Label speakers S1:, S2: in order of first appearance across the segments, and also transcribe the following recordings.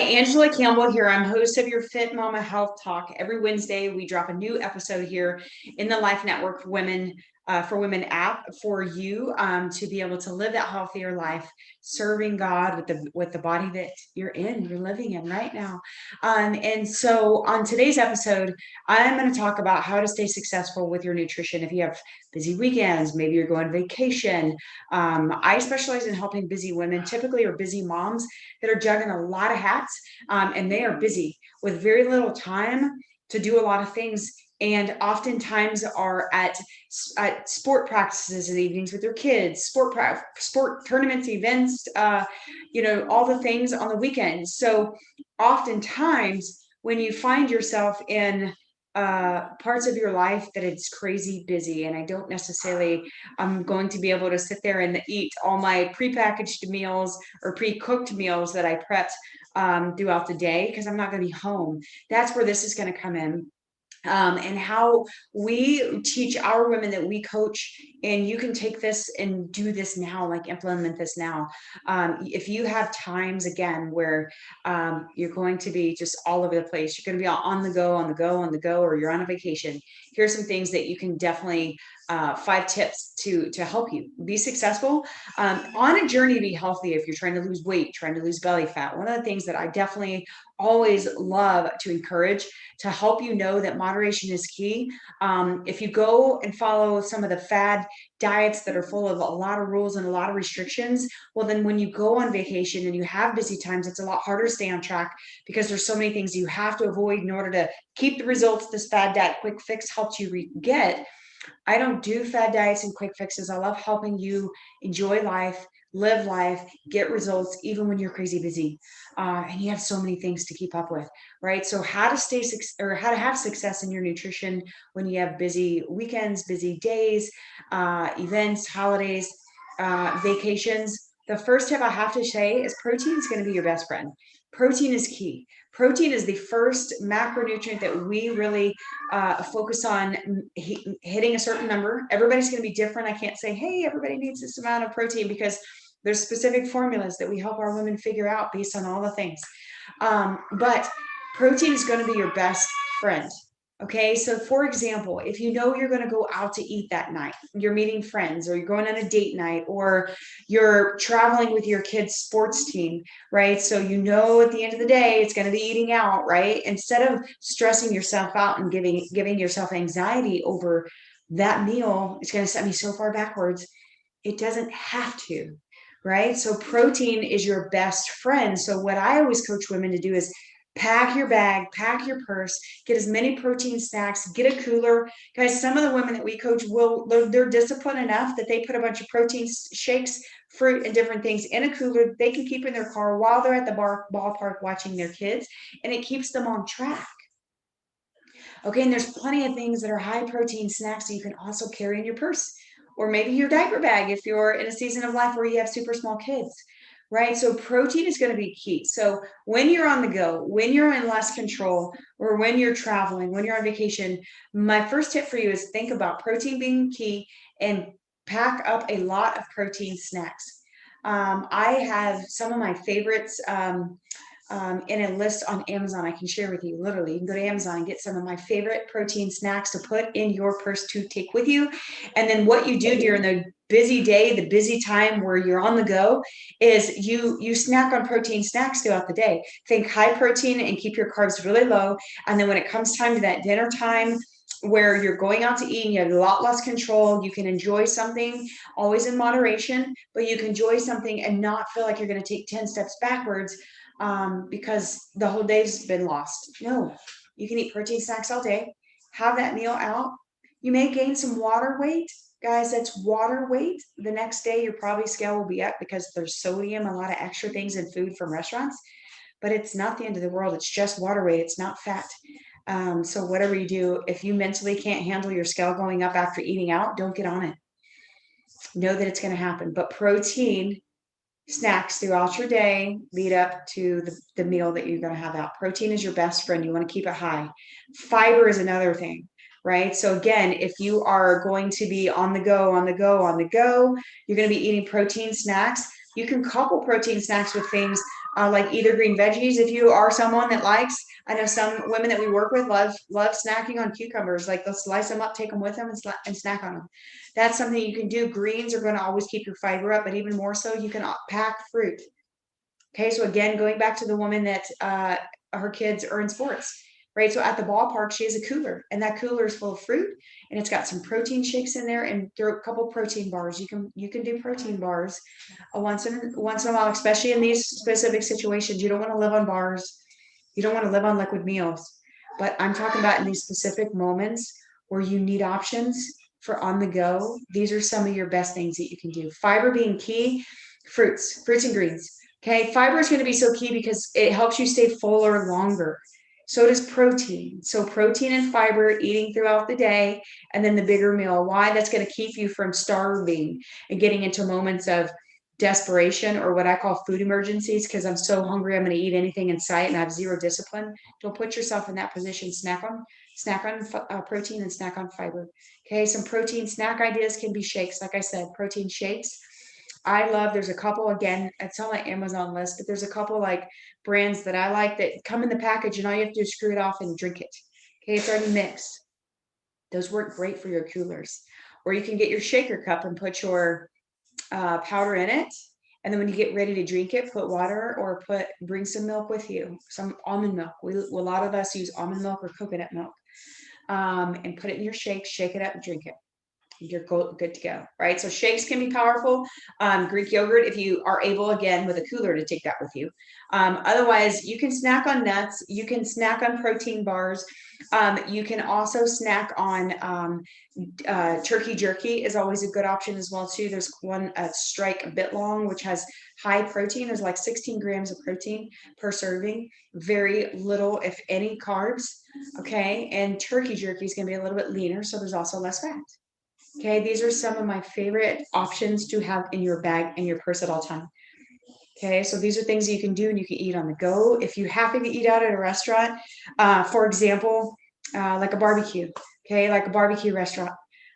S1: Angela Campbell here. I'm host of your FitMama Health Talk. Every Wednesday, we drop a new episode here in the Life Network for Women app for you to be able to live that healthier life, serving God with the body that you're living in right now. And so on today's episode, I'm going to talk about how to stay successful with your nutrition. If you have busy weekends, maybe you're going on vacation. I specialize in helping busy women, typically or busy moms that are juggling a lot of hats, and they are busy with very little time to do a lot of things, and oftentimes are at sport practices in the evenings with their kids, sport tournaments, events, all the things on the weekends. So oftentimes when you find yourself in parts of your life that it's crazy busy, and I don't necessarily I'm going to be able to sit there and eat all my prepackaged meals or pre-cooked meals that I prepped throughout the day because I'm not going to be home. That's where this is going to come in. And how we teach our women that we coach, and you can take this and do this now, like implement this now. If you have times again where you're going to be just all over the place, you're going to be on the go, on the go, on the go, or you're on a vacation, here's some things that you can definitely 5 tips to help you be successful on a journey to be healthy. If you're trying to lose weight, trying to lose belly fat, one of the things that I definitely always love to encourage to help you know that moderation is key. If you go and follow some of the fad diets that are full of a lot of rules and a lot of restrictions, well, then when you go on vacation and you have busy times, it's a lot harder to stay on track because there's so many things you have to avoid in order to keep the results this fad diet quick fix helps you get. I don't do fad diets and quick fixes. I love helping you enjoy life, live life, get results, even when you're crazy busy. And you have so many things to keep up with, right? So how to how to have success in your nutrition when you have busy weekends, busy days, events, holidays, vacations. The first tip I have to say is protein is going to be your best friend. Protein is key. Protein is the first macronutrient that we really focus on hitting a certain number. Everybody's going to be different. I can't say, hey, everybody needs this amount of protein because there's specific formulas that we help our women figure out based on all the things. But protein is going to be your best friend. Okay, so for example, if you know you're going to go out to eat that night, you're meeting friends, or you're going on a date night, or you're traveling with your kid's sports team, right? So you know at the end of the day, it's going to be eating out, right? Instead of stressing yourself out and giving yourself anxiety over that meal, it's going to set me so far backwards. It doesn't have to, right? So protein is your best friend. So what I always coach women to do is pack your bag, pack your purse, get as many protein snacks, get a cooler. Guys, some of the women that we coach they're disciplined enough that they put a bunch of protein shakes, fruit, and different things in a cooler they can keep in their car while they're at the ballpark watching their kids, and it keeps them on track. Okay, and there's plenty of things that are high protein snacks that you can also carry in your purse, or maybe your diaper bag if you're in a season of life where you have super small kids, right? So protein is going to be key. So when you're on the go, when you're in less control, or when you're traveling, when you're on vacation, my first tip for you is think about protein being key and pack up a lot of protein snacks. I have some of my favorites in a list on Amazon I can share with you. Literally, you can go to Amazon and get some of my favorite protein snacks to put in your purse to take with you. And then what you do during the busy day, the busy time where you're on the go, is you snack on protein snacks throughout the day. Think high protein and keep your carbs really low. And then when it comes time to that dinner time, where you're going out to eat and you have a lot less control, you can enjoy something, always in moderation, but you can enjoy something and not feel like you're going to take 10 steps backwards because the whole day's been lost. No, you can eat protein snacks all day, have that meal out. You may gain some water weight. Guys, that's water weight. The next day, your probably scale will be up because there's sodium, a lot of extra things in food from restaurants, but it's not the end of the world. It's just water weight. It's not fat. So whatever you do, if you mentally can't handle your scale going up after eating out, don't get on it. Know that it's going to happen. But protein snacks throughout your day lead up to the meal that you're going to have out. Protein is your best friend. You want to keep it high. Fiber is another thing, right? So again, if you are going to be on the go, on the go, on the go, you're going to be eating protein snacks. You can couple protein snacks with things like either green veggies. If you are someone that likes, I know some women that we work with love snacking on cucumbers. Like they'll slice them up, take them with them, and snack on them. That's something you can do. Greens are going to always keep your fiber up, but even more so, you can pack fruit. Okay, so again, going back to the woman that her kids are in sports, right? So at the ballpark, she has a cooler, and that cooler is full of fruit, and it's got some protein shakes in there, and throw a couple protein bars. You can do protein bars once in a while, especially in these specific situations. You don't want to live on bars. You don't want to live on liquid meals. But I'm talking about in these specific moments where you need options for on the go. These are some of your best things that you can do. Fiber being key, fruits and greens. Okay, fiber is going to be so key because it helps you stay fuller longer. So does protein. So protein and fiber eating throughout the day, and then the bigger meal. Why? That's going to keep you from starving and getting into moments of desperation or what I call food emergencies, because I'm so hungry I'm going to eat anything in sight and I have zero discipline. Don't put yourself in that position. Snack on protein and snack on fiber. Okay, some protein snack ideas can be shakes. Like I said, protein shakes. There's a couple, again, it's on my Amazon list, but there's a couple like brands that I like that come in the package and all you have to do is screw it off and drink it. Okay, it's already mixed. Those work great for your coolers. Or you can get your shaker cup and put your powder in it. And then when you get ready to drink it, put water or bring some milk with you, some almond milk. A lot of us use almond milk or coconut milk, and put it in your shake, shake it up and drink it. You're good to go, right? So shakes can be powerful. Greek yogurt, if you are able, again, with a cooler to take that with you. Otherwise, you can snack on nuts. You can snack on protein bars. You can also snack on turkey jerky is always a good option as well, too. There's one Strike a bit long, which has high protein. There's like 16 grams of protein per serving. Very little, if any, carbs. Okay. And turkey jerky is going to be a little bit leaner, so there's also less fat. Okay, these are some of my favorite options to have in your bag and your purse at all time. Okay, so these are things you can do and you can eat on the go. If you happen to eat out at a restaurant, for example, like a barbecue, okay, like a barbecue restaurant,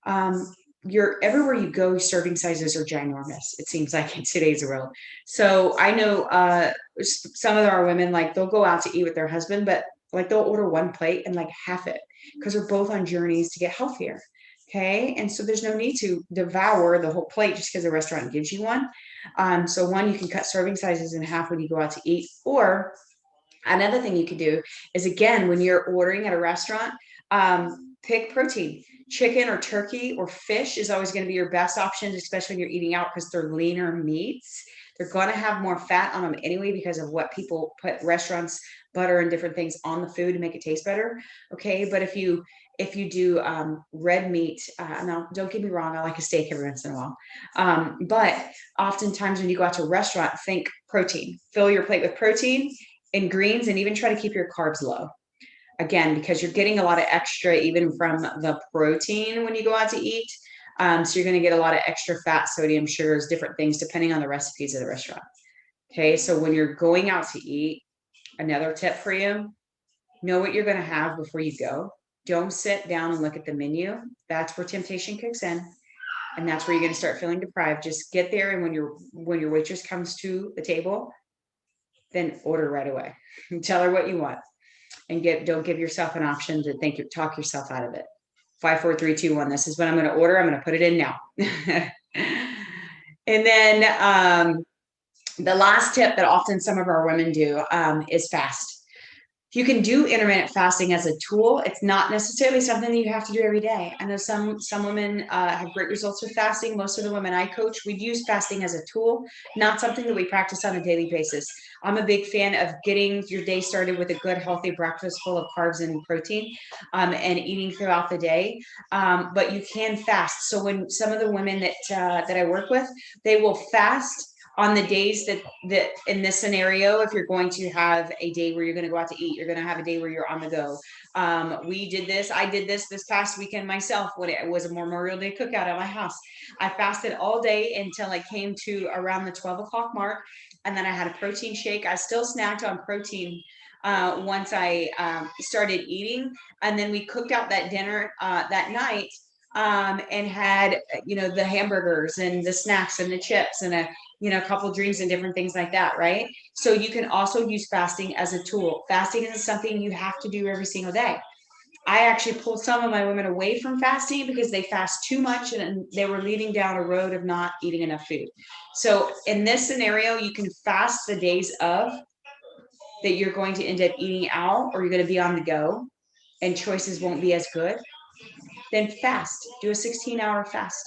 S1: everywhere you go, serving sizes are ginormous. It seems like in today's world. So I know some of our women, like they'll go out to eat with their husband, but like they'll order one plate and like half it because they're both on journeys to get healthier. Okay. And so there's no need to devour the whole plate just because the restaurant gives you one. So one, you can cut serving sizes in half when you go out to eat. Or another thing you could do is, again, when you're ordering at a restaurant, pick protein. Chicken or turkey or fish is always going to be your best option, especially when you're eating out because they're leaner meats. They're going to have more fat on them anyway because of what people put restaurants, butter and different things on the food to make it taste better. Okay. But if you do red meat, now don't get me wrong, I like a steak every once in a while. But oftentimes when you go out to a restaurant, think protein. Fill your plate with protein and greens, and even try to keep your carbs low. Again, because you're getting a lot of extra even from the protein when you go out to eat. So you're going to get a lot of extra fat, sodium, sugars, different things depending on the recipes of the restaurant. Okay, so when you're going out to eat, another tip for you, know what you're going to have before you go. Don't sit down and look at the menu. That's where temptation kicks in. And that's where you're going to start feeling deprived. Just get there. And when your waitress comes to the table, then order right away. Tell her what you want. And don't give yourself an option to talk yourself out of it. 5, 4, 3, 2, 1. This is what I'm going to order. I'm going to put it in now. And then the last tip that often some of our women do is fast. You can do intermittent fasting as a tool. It's not necessarily something that you have to do every day. I know some women have great results with fasting. Most of the women I coach, we use fasting as a tool, not something that we practice on a daily basis. I'm a big fan of getting your day started with a good, healthy breakfast full of carbs and protein, and eating throughout the day. But you can fast. So when some of the women that I work with, they will fast on the days that in this scenario, if you're going to have a day where you're going to go out to eat, you're going to have a day where you're on the go. I did this past weekend myself when it was a Memorial Day cookout at my house. I fasted all day until I came to around the 12 o'clock mark. And then I had a protein shake. I still snacked on protein once I started eating. And then we cooked out that dinner that night. And had, the hamburgers and the snacks and the chips and a a couple drinks and different things like that, right? So you can also use fasting as a tool. Fasting isn't something you have to do every single day. I actually pulled some of my women away from fasting because they fast too much and they were leading down a road of not eating enough food. So in this scenario, you can fast the days of that you're going to end up eating out or you're going to be on the go and choices won't be as good. Then fast, do a 16-hour fast.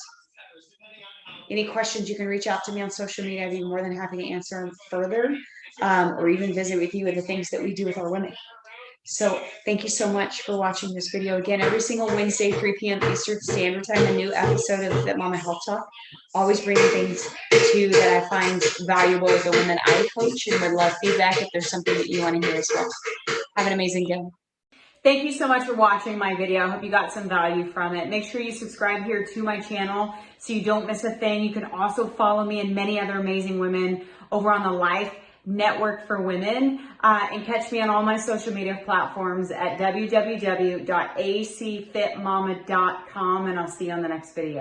S1: Any questions, you can reach out to me on social media. I'd be more than happy to answer them further, or even visit with you with the things that we do with our women. So thank you so much for watching this video. Again, every single Wednesday, 3 p.m. Eastern Standard Time, a new episode of FitMama Health Talk. Always bringing things to you that I find valuable with the women I coach, and would love feedback if there's something that you want to hear as well. Have an amazing day. Thank you so much for watching my video. I hope you got some value from it. Make sure you subscribe here to my channel so you don't miss a thing. You can also follow me and many other amazing women over on the Life Network for Women, and catch me on all my social media platforms at www.acfitmama.com, and I'll see you on the next video.